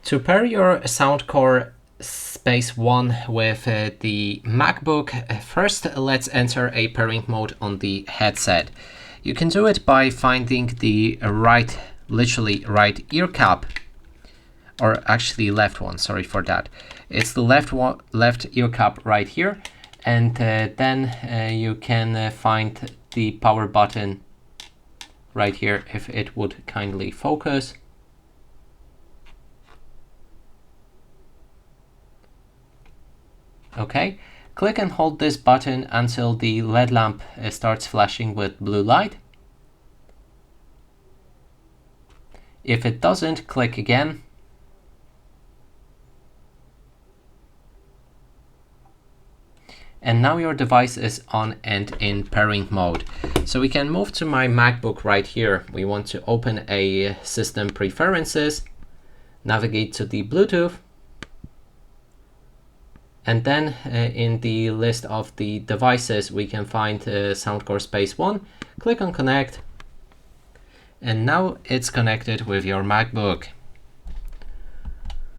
To pair your Soundcore Space One with the MacBook, first let's enter a pairing mode on the headset. You can do it by finding the literally right ear cap, or actually left one, sorry for that. It's the left ear cap right here, and then you can find the power button right here if it would kindly focus. Okay, click and hold this button until the LED lamp starts flashing with blue light. If it doesn't, click again. And now your device is on and in pairing mode. So we can move to my MacBook right here. We want to open a system preferences, navigate to the Bluetooth, and then in the list of the devices, we can find Soundcore Space One. Click on Connect. And now it's connected with your MacBook.